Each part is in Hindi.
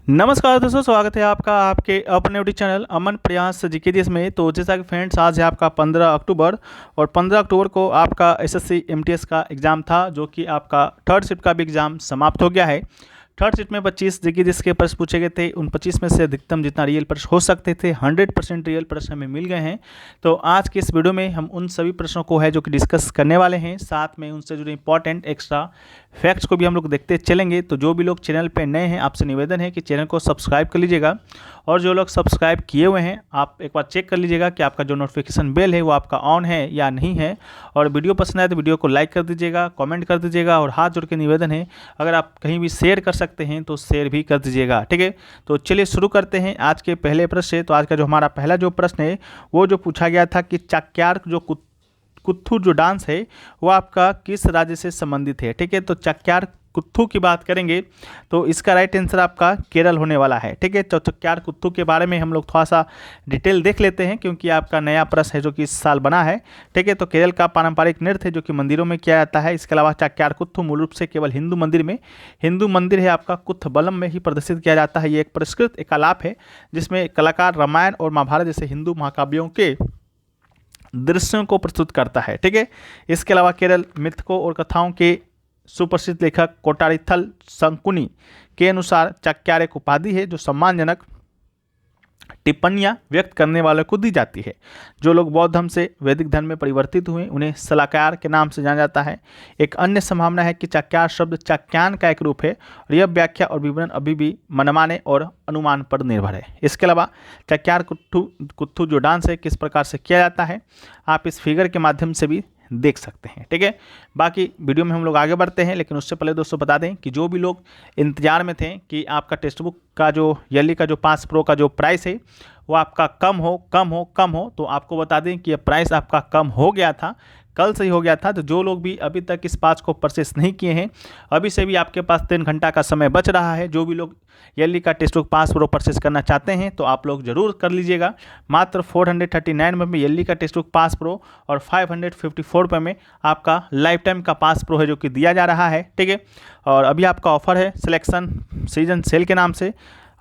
नमस्कार दोस्तों, स्वागत है आपका आपके अपने यूट्यूब चैनल अमन प्रयास जीके देश में। तो जैसा कि फ्रेंड्स, आज है आपका 15 अक्टूबर और 15 अक्टूबर को आपका एसएससी एमटीएस का एग्ज़ाम था, जो कि आपका थर्ड शिफ्ट का भी एग्ज़ाम समाप्त हो गया है। थर्ड शिफ्ट में 25 जीके देश के प्रश्न पूछे गए थे। उन 25 में से अधिकतम जितना रियल प्रश्न हो सकते थे 100% रियल प्रश्न हमें मिल गए हैं। तो आज के इस वीडियो में हम उन सभी प्रश्नों को है जो कि डिस्कस करने वाले हैं, साथ में उनसे जुड़े इंपॉर्टेंट एक्स्ट्रा फैक्ट्स को भी हम लोग देखते चलेंगे। तो जो भी लोग चैनल पे नए हैं, आपसे निवेदन है कि चैनल को सब्सक्राइब कर लीजिएगा, और जो लोग सब्सक्राइब किए हुए हैं आप एक बार चेक कर लीजिएगा कि आपका जो नोटिफिकेशन बेल है वो आपका ऑन है या नहीं है। और वीडियो पसंद आए तो वीडियो को लाइक कर दीजिएगा, कमेंट कर दीजिएगा, और हाथ जोड़ के निवेदन है अगर आप कहीं भी शेयर कर सकते हैं तो शेयर भी कर दीजिएगा, ठीक है। तो चलिए शुरू करते हैं आज के पहले प्रश्न से। तो आज का जो हमारा पहला जो प्रश्न है वो जो पूछा गया था कि चक्यार जो कुत्थू जो डांस है वो आपका किस राज्य से संबंधित है, ठीक है। तो चक्यार कुत्थू की बात करेंगे तो इसका राइट आंसर आपका केरल होने वाला है, ठीक है। तो चक्यार कुत्थू के बारे में हम लोग थोड़ा सा डिटेल देख लेते हैं, क्योंकि आपका नया प्रश्न है जो कि इस साल बना है, ठीक है। तो केरल का पारंपरिक नृत्य है जो कि मंदिरों में किया जाता है। इसके अलावा चक्यार कुत्थू मूल रूप से केवल हिंदू मंदिर है आपका कुथबलम में ही प्रदर्शित किया जाता है। ये एक परिष्कृत एक आलाप है जिसमें कलाकार रामायण और महाभारत जैसे हिंदू महाकाव्यों के दृश्यों को प्रस्तुत करता है, ठीक है। इसके अलावा केरल मिथकों और कथाओं के सुप्रसिद्ध लेखक कोटारीथल शंकुनी के अनुसार चक्यार एक उपाधि है जो सम्मानजनक टिप्पणियां व्यक्त करने वालों को दी जाती है। जो लोग बौद्ध धर्म से वैदिक धर्म में परिवर्तित हुए उन्हें सलाकार के नाम से जाना जाता है। एक अन्य संभावना है कि चक्यार शब्द चक्यान का एक रूप है, और यह व्याख्या और विवरण अभी भी मनमाने और अनुमान पर निर्भर है। इसके अलावा चक्यार कुत्थू जो डांस है किस प्रकार से किया जाता है आप इस फिगर के माध्यम से भी देख सकते हैं, ठीक है। बाकी वीडियो में हम लोग आगे बढ़ते हैं, लेकिन उससे पहले दोस्तों बता दें कि जो भी लोग इंतजार में थे कि आपका टेक्स्ट बुक का जो ईयरली का जो 5 प्रो का जो प्राइस है वो आपका कम हो, तो आपको बता दें कि ये प्राइस आपका कम हो गया था, कल से ही हो गया था। तो जो लोग भी अभी तक इस पास को परचेस नहीं किए हैं, अभी से भी आपके पास 3 घंटा का समय बच रहा है। जो भी लोग ईयरली का टेक्स्ट बुक 5 प्रो परचेस करना चाहते हैं तो आप लोग जरूर कर लीजिएगा। मात्र 439 में ईयरली का टेक्स्ट बुक 5 प्रो और 554 रुपये में आपका लाइफ टाइम का 5 प्रो है जो कि दिया जा रहा है, ठीक है। और अभी आपका ऑफर है सिलेक्शन सीजन सेल के नाम से।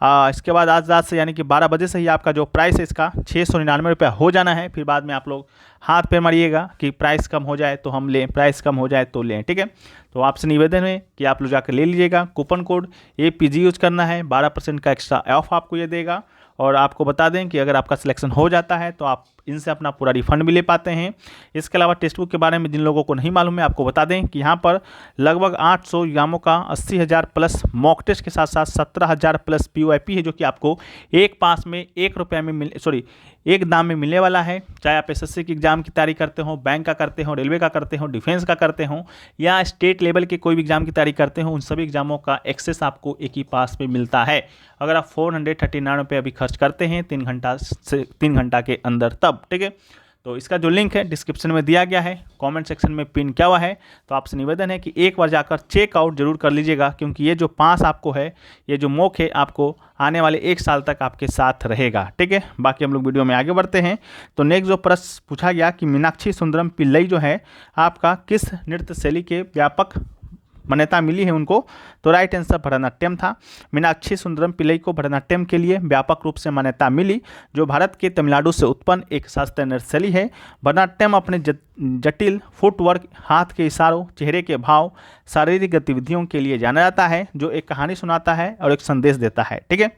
इसके बाद आज रात से यानी कि 12 बजे से ही आपका जो प्राइस है इसका 699 रुपये हो जाना है। फिर बाद में आप लोग हाथ पैर मारिएगा कि प्राइस कम हो जाए तो हम लें, प्राइस कम हो जाए तो लें, ठीक है। तो आपसे निवेदन है कि आप लोग जाकर ले लीजिएगा। कूपन कोड APG यूज करना है, 12% का एक्स्ट्रा ऑफ आपको ये देगा। और आपको बता दें कि अगर आपका सिलेक्शन हो जाता है तो आप इनसे अपना पूरा रिफंड भी ले पाते हैं। इसके अलावा टेक्स्ट बुक के बारे में जिन लोगों को नहीं मालूम है आपको बता दें कि यहाँ पर लगभग 800 एग्जामों का 80,000 प्लस मॉक टेस्ट के साथ साथ 17,000 प्लस POIP है जो कि आपको एक पास में एक दाम में मिलने वाला है। चाहे आप SSC की एग्जाम की तैयारी करते हो, बैंक का करते हो, रेलवे का करते हो, डिफेंस का करते हो, या स्टेट लेवल के कोई भी एग्जाम की तैयारी करते हो, उन सभी एग्जामों का एक्सेस आपको एक ही पास में मिलता है अगर आप 439 रुपये अभी खर्च करते हैं 3 घंटा के अंदर तब, ठीक है। तो इसका जो लिंक है डिस्क्रिप्शन में दिया गया है, कमेंट सेक्शन में पिन किया हुआ है। तो आपसे निवेदन है कि एक बार जाकर चेकआउट जरूर कर लीजिएगा, क्योंकि ये जो पास आपको है, ये जो मॉक है आपको आने वाले 1 साल तक आपके साथ रहेगा, ठीक है। बाकी हम लोग वीडियो में आगे बढ़ते हैं। तो नेक्स्ट जो प्रश्न पूछा गया कि मीनाक्षी सुंदरम पिल्लई जो है आपका किस नृत्य शैली के व्यापक मान्यता मिली है उनको, तो राइट आंसर भरतनाट्यम था। मीनाक्षी सुंदरम पिल्लई को भरतनाट्यम के लिए व्यापक रूप से मान्यता मिली, जो भारत के तमिलनाडु से उत्पन्न एक शास्त्रीय नृत्य शैली है। भरतनाट्यम अपने जटिल फुटवर्क, हाथ के इशारों, चेहरे के भाव, शारीरिक गतिविधियों के लिए जाना जाता है, जो एक कहानी सुनाता है और एक संदेश देता है, ठीक है।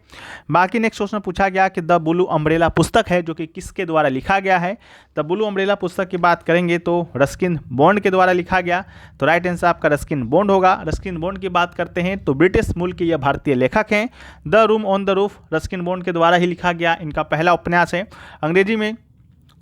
बाकी नेक्स्ट क्वेश्चन पूछा गया कि द ब्लू अम्ब्रेला पुस्तक है जो कि किसके द्वारा लिखा गया है। द ब्लू अम्ब्रेला पुस्तक की बात करेंगे तो रस्किन बॉन्ड के द्वारा लिखा गया, तो राइट आंसर आपका रस्किन बॉन्ड होगा। रस्किन बॉन्ड की बात करते हैं तो ब्रिटिश मूल के यह भारतीय लेखक हैं। The room on the roof Ruskin bond के द्वारा ही लिखा गया इनका पहला उपन्यास है। अंग्रेजी में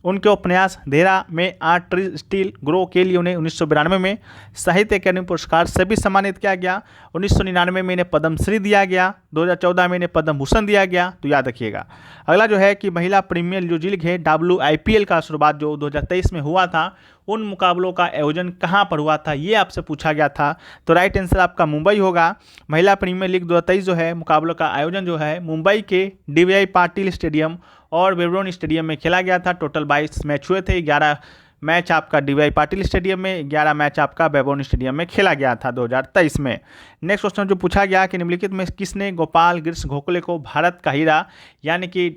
उनके उपन्यास धेरा में आर्ट ट्री स्टील ग्रो के लिए उन्हें 1992 में साहित्य अकादमी पुरस्कार से भी सम्मानित किया गया। 1999 में इन्हें पद्मश्री दिया गया, 2014 में इन्हें पद्म भूषण दिया गया। तो याद रखिएगा। अगला जो है कि महिला प्रीमियर लीग है WIPL का शुरुआत जो 2023 में हुआ था, उन मुकाबलों का आयोजन कहाँ पर हुआ था ये आपसे पूछा गया था। तो राइट आंसर आपका मुंबई होगा। महिला प्रीमियर लीग 2023 जो है मुकाबलों का आयोजन जो है मुंबई के DVI पाटिल स्टेडियम और वेब्रोन स्टेडियम में खेला गया था। टोटल 22 मैच हुए थे, 11 मैच आपका DY पाटिल स्टेडियम में, 11 मैच आपका बैबोन स्टेडियम में खेला गया था 2023 में। नेक्स्ट क्वेश्चन जो पूछा गया कि निम्नलिखित में किसने गोपाल कृष्ण गोखले को भारत का हीरा यानी कि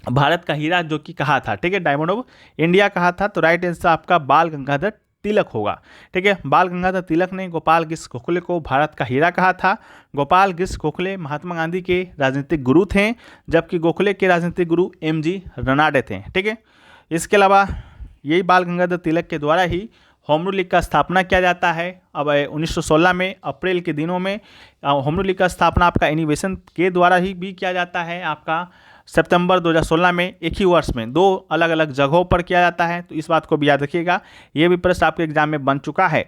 भारत का हीरा जो कि कहा था, ठीक है, डायमंड ऑफ इंडिया कहा था, तो राइट आंसर आपका बाल गंगाधर तिलक होगा, ठीक है। बाल गंगाधर तिलक ने गोपाल कृष्ण गोखले को भारत का हीरा कहा था। गोपाल कृष्ण गोखले महात्मा गांधी के राजनीतिक गुरु थे, जबकि गोखले के राजनीतिक गुरु MG रनाडे थे, ठीक है। इसके अलावा यही बाल गंगाधर तिलक के द्वारा ही होम रूल लीग का स्थापना किया जाता है। अब 1916 में अप्रैल के दिनों में होम रूल लीग का स्थापना आपका एनिवेशन के द्वारा ही भी किया जाता है। आपका सितंबर 2016 में एक ही वर्ष में 2 अलग अलग जगहों पर किया जाता है, तो इस बात को भी याद रखिएगा। ये भी प्रश्न आपके एग्जाम में बन चुका है।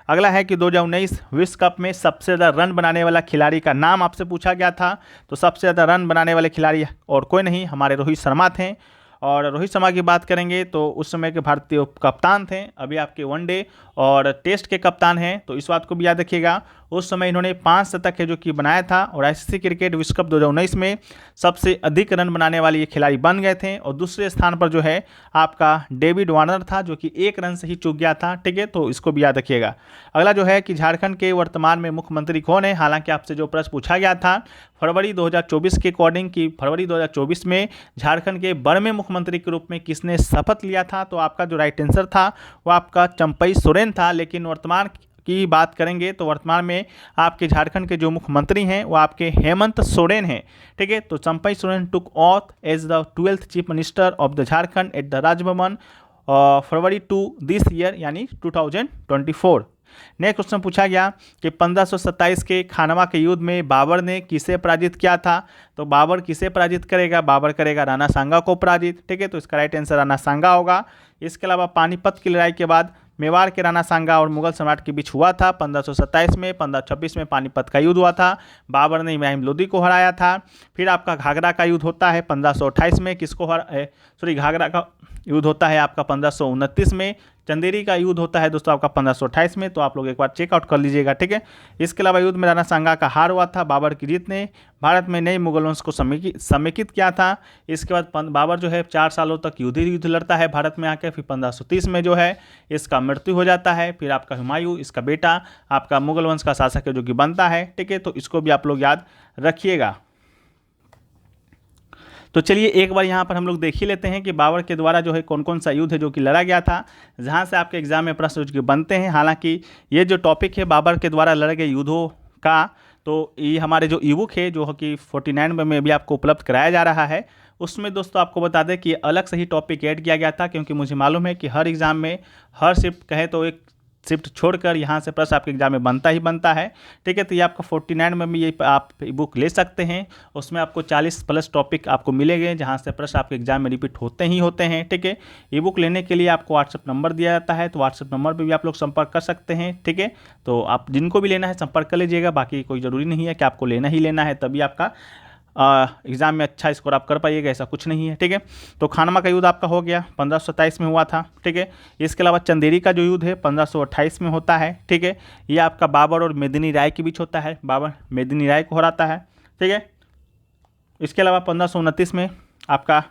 अगला है कि 2019 विश्व कप में सबसे ज़्यादा रन बनाने वाला खिलाड़ी का नाम आपसे पूछा गया था। तो सबसे ज़्यादा रन बनाने वाले खिलाड़ी और कोई नहीं, हमारे रोहित शर्मा थे। और रोहित शर्मा की बात करेंगे तो उस समय के भारतीय कप्तान थे, अभी आपके वनडे और टेस्ट के कप्तान हैं, तो इस बात को भी याद रखिएगा। उस समय इन्होंने 5 शतक है जो कि बनाया था, और ICC क्रिकेट विश्व कप 2019 में सबसे अधिक रन बनाने वाले ये खिलाड़ी बन गए थे। और दूसरे स्थान पर जो है आपका डेविड वार्नर था, जो कि 1 रन से ही चूक गया था, ठीक है, तो इसको भी याद रखिएगा। अगला जो है कि झारखंड के वर्तमान में मुख्यमंत्री कौन है, हालांकि आपसे जो प्रश्न पूछा गया था फरवरी 2024 के अकॉर्डिंग कि फरवरी 2024 में झारखंड के 12वें मुख्यमंत्री के रूप में किसने शपथ लिया था, तो आपका जो राइट आंसर था वो आपका चंपई सोरेन था। लेकिन वर्तमान की बात करेंगे तो वर्तमान में आपके झारखंड के जो मुख्यमंत्री हैं वो आपके हेमंत सोरेन हैं, ठीक है। तो Champai Soren took oath as the 12th chief minister of the Jharkhand at the Raj Bhavan February 2 this year यानी 2024। नेक्स्ट क्वेश्चन पूछा गया कि 1527 के खानवा के युद्ध में बाबर ने किसे पराजित किया था, तो बाबर किसे पराजित करेगा, बाबर करेगा राणा सांगा को पराजित, ठीक है, तो इसका राइट आंसर राणा सांगा होगा। इसके अलावा पानीपत की लड़ाई के बाद मेवाड़ के राणा सांगा और मुगल सम्राट के बीच हुआ था 1527 में। 1526 में पानीपत का युद्ध हुआ था, बाबर ने इब्राहिम लोदी को हराया था। फिर आपका घाघरा का युद्ध होता है 1528 में, घाघरा का युद्ध होता है आपका 1529 में। चंदेरी का युद्ध होता है दोस्तों आपका 1528 में, तो आप लोग एक बार चेकआउट कर लीजिएगा, ठीक है। इसके अलावा युद्ध में राणा सांगा का हार हुआ था, बाबर की जीत ने भारत में नए मुगल वंश को समेकित किया था। इसके बाद बाबर जो है 4 सालों तक युद्ध लड़ता है भारत में आकर, फिर 1530 में जो है इसका मृत्यु हो जाता है। फिर आपका हुमायूं इसका बेटा आपका मुगल वंश का शासक है जो कि बनता है, ठीक है, तो इसको भी आप लोग याद रखिएगा। तो चलिए एक बार यहाँ पर हम लोग देख ही लेते हैं कि बाबर के द्वारा जो है कौन कौन सा युद्ध है जो कि लड़ा गया था, जहाँ से आपके एग्जाम में प्रश्न जो कि बनते हैं। हालांकि ये जो टॉपिक है बाबर के द्वारा लड़े गए युद्धों का, तो ये हमारे जो ई बुक है जो कि 49 में भी आपको उपलब्ध कराया जा रहा है, उसमें दोस्तों आपको बता दें कि अलग से ही टॉपिक ऐड किया गया था, क्योंकि मुझे मालूम है कि हर एग्ज़ाम में हर शिफ्ट कहे तो एक शिफ्ट छोड़कर यहाँ से प्रश्न आपके एग्जाम में बनता ही बनता है, ठीक है। तो ये आपका 49 में भी ये आप बुक ले सकते हैं, उसमें आपको 40+ टॉपिक आपको मिलेंगे, जहाँ से प्रश्न आपके एग्जाम में रिपीट होते ही होते हैं, ठीक है। ई बुक लेने के लिए आपको व्हाट्सअप नंबर दिया जाता है, तो व्हाट्सअप नंबर पर भी आप लोग संपर्क कर सकते हैं, ठीक है। तो आप जिनको भी लेना है संपर्क कर लीजिएगा, बाकी कोई ज़रूरी नहीं है कि आपको लेना ही लेना है तभी आपका एग्ज़ाम में अच्छा स्कोर आप कर पाइएगा, ऐसा कुछ नहीं है, ठीक है। तो खानवा का युद्ध आपका हो गया 1527 में हुआ था, ठीक है। इसके अलावा चंदेरी का जो युद्ध है 1528 में होता है, ठीक है। ये आपका बाबर और मेदिनी राय के बीच होता है, बाबर मेदिनी राय को हराता है, ठीक है। इसके अलावा 1529 में आपका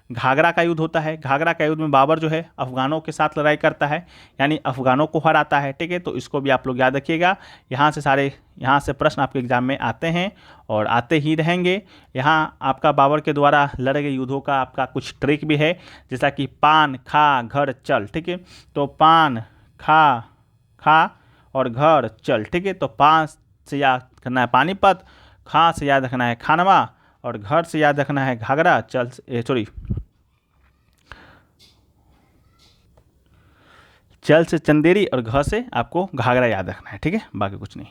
घाघरा का युद्ध होता है। घाघरा का युद्ध में बाबर जो है अफगानों के साथ लड़ाई करता है, यानी अफगानों को हराता है, ठीक है। तो इसको भी आप लोग याद रखिएगा, यहाँ से प्रश्न आपके एग्जाम में आते हैं और आते ही रहेंगे। यहाँ आपका बाबर के द्वारा लड़े गए युद्धों का आपका कुछ ट्रिक भी है, जैसा कि पान खा घर चल, ठीक है। तो पान खा और घर चल, ठीक है। तो पान से याद करना है पानीपत, खा से याद रखना है खानवा और घर से याद रखना है घाघरा, चल से चंदेरी और घ से आपको घाघरा याद रखना है, ठीक है, बाकी कुछ नहीं।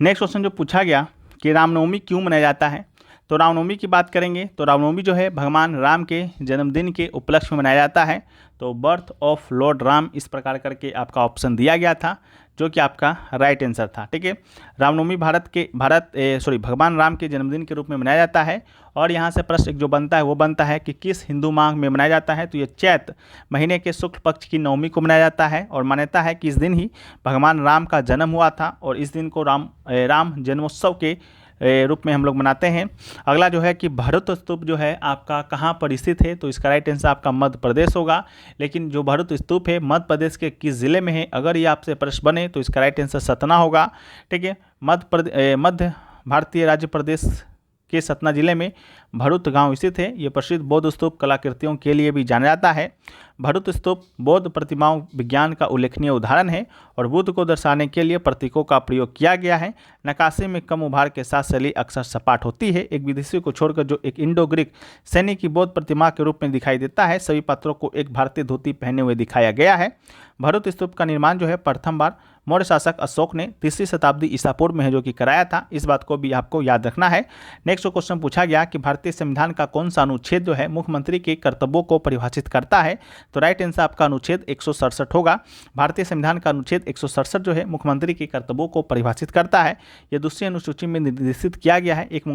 नेक्स्ट क्वेश्चन जो पूछा गया कि रामनवमी क्यों मनाया जाता है, तो रामनवमी की बात करेंगे तो रामनवमी जो है भगवान राम के जन्मदिन के उपलक्ष्य में मनाया जाता है। तो बर्थ ऑफ लॉर्ड राम इस प्रकार करके आपका ऑप्शन दिया गया था, जो कि आपका राइट आंसर था, ठीक है। रामनवमी भगवान राम के जन्मदिन के रूप में मनाया जाता है। और यहाँ से प्रश्न जो बनता है वो बनता है कि किस हिंदू माह में मनाया जाता है, तो ये चैत महीने के शुक्ल पक्ष की नवमी को मनाया जाता है। और मान्यता है कि इस दिन ही भगवान राम का जन्म हुआ था और इस दिन को राम जन्मोत्सव के रूप में हम लोग मनाते हैं। अगला जो है कि भरूच स्तूप जो है आपका कहाँ पर स्थित है, तो इसका राइट आंसर आपका मध्य प्रदेश होगा। लेकिन जो भरूच स्तूप है मध्य प्रदेश के किस जिले में है, अगर ये आपसे प्रश्न बने तो इसका राइट आंसर सतना होगा। ठीक है, मध्य भारतीय राज्य प्रदेश के सतना जिले में भरूच गांव स्थित है। ये प्रसिद्ध बौद्ध स्तूप कलाकृतियों के लिए भी जाना जाता है। भरूच स्तूप बौद्ध प्रतिमाओं विज्ञान का उल्लेखनीय उदाहरण है और बुद्ध को दर्शाने के लिए प्रतीकों का प्रयोग किया गया है। नक्काशी में कम उभार के साथ शैली अक्सर सपाट होती है। एक विदेशी को छोड़कर जो एक इंडो ग्रीक सैनिक की बौद्ध प्रतिमा के रूप में दिखाई देता है, सभी पात्रों को एक भारतीय धोती पहने हुए दिखाया गया है। भरूच स्तूप का निर्माण जो है प्रथम बार मौर्य शासक अशोक ने 3री शताब्दी ईसा पूर्व में है जो कि कराया था। इस बात को भी आपको याद रखना है। नेक्स्ट क्वेश्चन पूछा गया कि भारतीय संविधान का कौन सा अनुच्छेद जो है मुख्यमंत्री के कर्तव्यों को परिभाषित करता है, तो राइट आंसर आपका अनुच्छेद 167 होगा। भारतीय संविधान का अनुच्छेद 167 जो है मुख्यमंत्री के कर्तव्यों को परिभाषित करता है। यह दूसरी अनुसूची में निर्देशित किया गया है। एक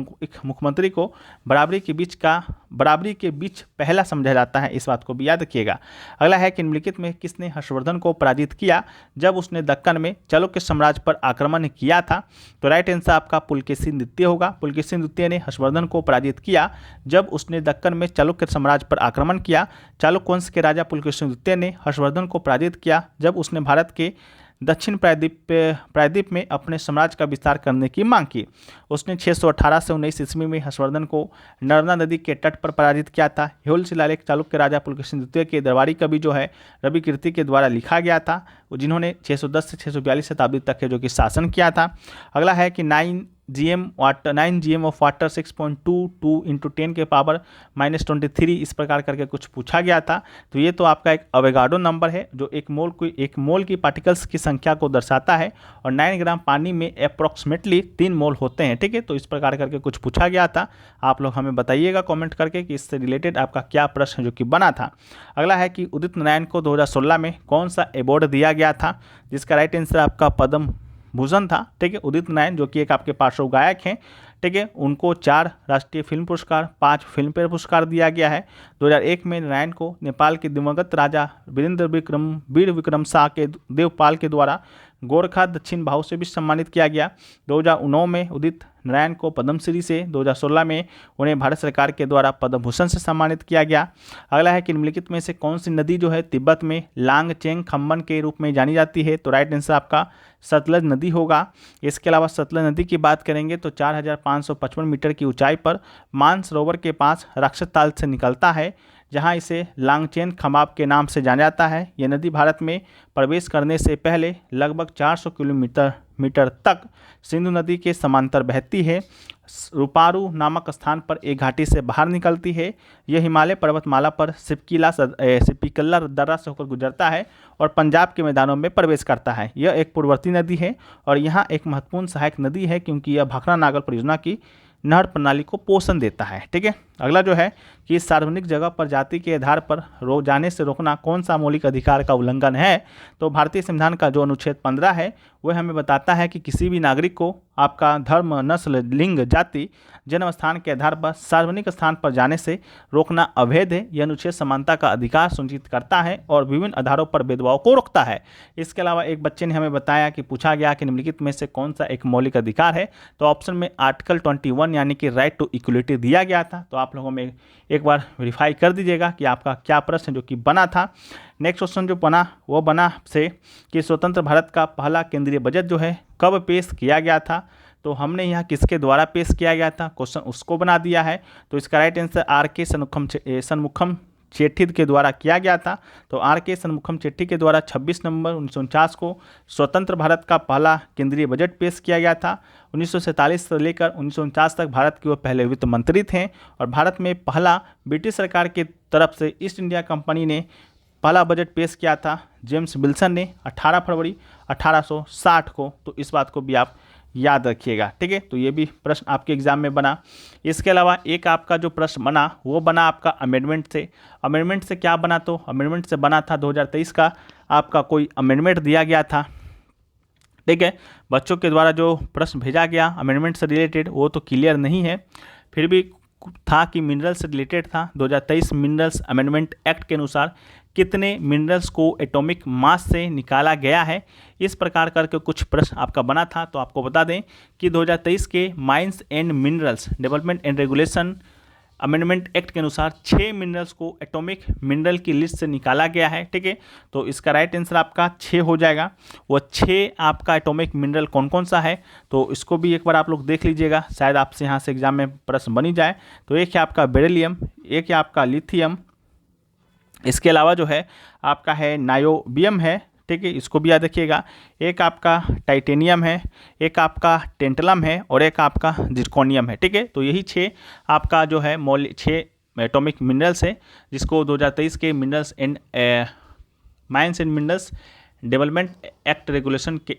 मुख्यमंत्री को बराबरी के बीच पहला समझा जाता है, इस बात को भी याद रखिएगा। अगला है कि निम्नलिखित में किसने हर्षवर्धन को पराजित किया जब उसने दक्कन में चालुक्य साम्राज्य पर आक्रमण किया था, तो राइट आंसर आपका पुलकेशी द्वितीय होगा। पुलकेशी द्वितीय ने हर्षवर्धन को पराजित किया जब उसने दक्कन में चालुक्य साम्राज्य पर आक्रमण किया। चालुक्य वंश के राजा पुलकेशी द्वितीय ने हर्षवर्धन को पराजित किया जब उसने भारत के दक्षिण प्रायद्वीप में अपने साम्राज्य का विस्तार करने की मांग की। उसने 618 से 19 ईस्वी में हर्षवर्धन को नर्मदा नदी के तट पर पराजित किया था। हेउल शिलालेख चालुक्य राजा पुलकेशी द्वितीय के दरबारी कवि जो है रवि कीर्ति के द्वारा लिखा गया था, जिन्होंने 610 से 642 शताब्दी तक है जो कि शासन किया था। अगला है कि 9 GM ऑफ वाटर 6.22 इंटू 10 के पावर -23 इस प्रकार करके कुछ पूछा गया था। तो ये तो आपका एक अवोगाड्रो नंबर है जो एक मोल की पार्टिकल्स की संख्या को दर्शाता है और 9 ग्राम पानी में अप्रॉक्सीमेटली 3 मोल होते हैं। ठीक है, तो इस प्रकार करके कुछ पूछा गया था। आप लोग हमें बताइएगा कमेंट करके कि इससे रिलेटेड आपका क्या प्रश्न जो कि बना था। अगला है कि उदित नारायण को 2016 में कौन सा अवार्ड दिया गया था, जिसका राइट आंसर आपका पद्म भूषण था। ठीक है, उदित नारायण जो कि एक आपके पार्श्व गायक हैं, ठीक है, उनको 4 राष्ट्रीय फिल्म पुरस्कार, 5 फिल्मफेयर पुरस्कार दिया गया है। 2001 में नारायण को नेपाल के दिवंगत राजा वीर विक्रम शाह के देवपाल के द्वारा गोरखा दक्षिण भाव से भी सम्मानित किया गया। 2009 में उदित नारायण को पद्मश्री से, 2016 में उन्हें भारत सरकार के द्वारा पद्म भूषण से सम्मानित किया गया। अगला है कि निम्नलिखित में से कौन सी नदी जो है तिब्बत में लांगचेंग खम्बन के रूप में जानी जाती है, तो राइट आंसर आपका सतलज नदी होगा। इसके अलावा सतलज नदी की बात करेंगे तो 4555 मीटर की ऊंचाई पर मानसरोवर के पास राक्षस ताल से निकलता है, जहां इसे लांगचेन खमाब के नाम से जाना जाता है। यह नदी भारत में प्रवेश करने से पहले लगभग 400 किलोमीटर तक सिंधु नदी के समांतर बहती है। रूपारू नामक स्थान पर एक घाटी से बाहर निकलती है। यह हिमालय पर्वतमाला पर सिपकल्ला दर्रा से होकर गुजरता है और पंजाब के मैदानों में प्रवेश करता है। यह एक पूर्ववर्ती नदी है और यहाँ एक महत्वपूर्ण सहायक नदी है क्योंकि यह भाखड़ा नागल परियोजना की नहर प्रणाली को पोषण देता है। ठीक है, अगला जो है कि सार्वजनिक जगह पर जाति के आधार पर जाने से रोकना कौन सा मौलिक अधिकार का उल्लंघन है, तो भारतीय संविधान का जो अनुच्छेद 15 है वह हमें बताता है कि किसी भी नागरिक को आपका धर्म, नस्ल, लिंग, जाति, जन्म स्थान के आधार पर सार्वजनिक स्थान पर जाने से रोकना अवैध है। यह अनुच्छेद समानता का अधिकार सुनिश्चित करता है और विभिन्न आधारों पर भेदभाव को रोकता है। इसके अलावा एक बच्चे ने हमें बताया कि पूछा गया कि निम्नलिखित में से कौन सा एक मौलिक अधिकार है, तो ऑप्शन में आर्टिकल 21 यानी कि राइट टू इक्वलिटी दिया गया था। तो आप लोगों में एक बार वेरीफाई कर दीजिएगा कि आपका क्या प्रश्न जो कि बना था। नेक्स्ट क्वेश्चन जो बना वो बना से कि स्वतंत्र भारत का पहला केंद्रीय बजट जो है कब पेश किया गया था, तो हमने यहाँ किसके द्वारा पेश किया गया था क्वेश्चन उसको बना दिया है। तो इसका right answer R.K. Shanmukham Chetty के द्वारा किया गया था। तो R.K. षणमुखम चेट्टी के द्वारा 26 नवंबर 1949 को स्वतंत्र भारत का पहला केंद्रीय बजट पेश किया गया था। 1947 से लेकर 1949 तक भारत के वो पहले वित्त मंत्री थे और भारत में पहला ब्रिटिश सरकार की तरफ से ईस्ट इंडिया कंपनी ने पहला बजट पेश किया था जेम्स विल्सन ने 18 फरवरी 1860 को। तो इस बात को भी आप याद रखिएगा। ठीक है, तो ये भी प्रश्न आपके एग्जाम में बना। इसके अलावा एक आपका जो प्रश्न बना वो बना आपका अमेंडमेंट से। अमेंडमेंट से क्या बना, तो अमेंडमेंट से बना था 2023 का आपका कोई अमेंडमेंट दिया गया था। ठीक है, बच्चों के द्वारा जो प्रश्न भेजा गया अमेंडमेंट से रिलेटेड वो तो क्लियर नहीं है, फिर भी था कि मिनरल से रिलेटेड था। 2023 मिनरल्स अमेंडमेंट एक्ट के अनुसार कितने मिनरल्स को एटॉमिक मास से निकाला गया है। इस प्रकार करके कुछ प्रश्न आपका बना था। तो आपको बता दें कि 2023 के mines and minerals development and regulation amendment act के अनुसार 6 मिनरल्स को एटॉमिक मिनरल की लिस्ट से निकाला गया है। ठीक है, तो इसका राइट आंसर आपका 6 हो जाएगा। वो 6 आपका एटॉमिक मिनरल कौन कौन सा है, तो इसको भी एक बार आप लोग देख लीजिएगा, शायद आपसे यहाँ से एग्जाम में प्रश्न बनी जाए। तो एक है आपका बेरिलियम, एक है आपका लिथियम, इसके अलावा जो है आपका है नायोबियम है। ठीक है, इसको भी याद रखिएगा। एक आपका टाइटेनियम है, एक आपका टेंटलम है और एक आपका जिरकोनियम है। ठीक है, तो यही 6 आपका जो है 6 एटॉमिक मिनरल्स है जिसको 2023 के minerals and mines and minerals development act regulation के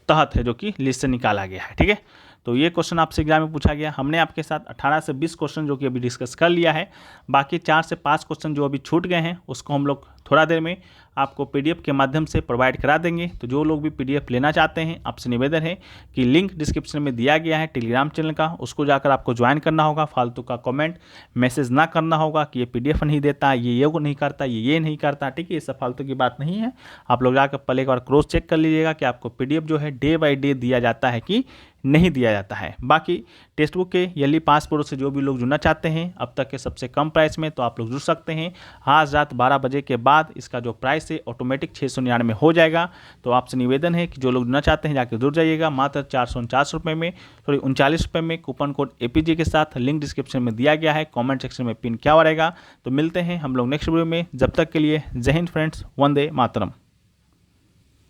तहत है जो कि लिस्ट से निकाला गया है। ठीक है, तो ये क्वेश्चन आपसे एग्जाम में पूछा गया। हमने आपके साथ 18 से 20 क्वेश्चन जो कि अभी डिस्कस कर लिया है। बाकी 4 से 5 क्वेश्चन जो अभी छूट गए हैं उसको हम लोग थोड़ा देर में आपको पीडीएफ के माध्यम से प्रोवाइड करा देंगे। तो जो लोग भी पीडीएफ लेना चाहते हैं, आपसे निवेदन है कि लिंक डिस्क्रिप्शन में दिया गया है टेलीग्राम चैनल का, उसको जाकर आपको ज्वाइन करना होगा। फालतू का कमेंट मैसेज ना करना होगा कि ये पीडीएफ नहीं देता, ये नहीं करता, ये नहीं करता। ठीक है, ये सब फालतू की बात नहीं है। आप लोग जाकर पहले एक बार क्रॉस चेक कर लीजिएगा कि आपको पीडीएफ जो है डे बाई डे दिया जाता है कि नहीं दिया जाता है। बाकी टेक्स्ट बुक के ईयरली पास प्रो से जो भी लोग जुड़ना चाहते हैं अब तक के सबसे कम प्राइस में, तो आप लोग जुड़ सकते हैं। आज रात 12 बजे के बाद इसका जो प्राइस है ऑटोमेटिक 699 में हो जाएगा। तो आपसे निवेदन है कि जो लोग जुड़ना चाहते हैं जाकर जुड़ जाइएगा। मात्र 449 रुपये में, सॉरी 39 रुपये में कूपन कोड APG के साथ। लिंक डिस्क्रिप्शन में दिया गया है, कॉमेंट सेक्शन में पिन किया रहेगा। तो मिलते हैं हम लोग नेक्स्ट वीडियो में। जब तक के लिए जय हिंद फ्रेंड्स, वंदे मातरम।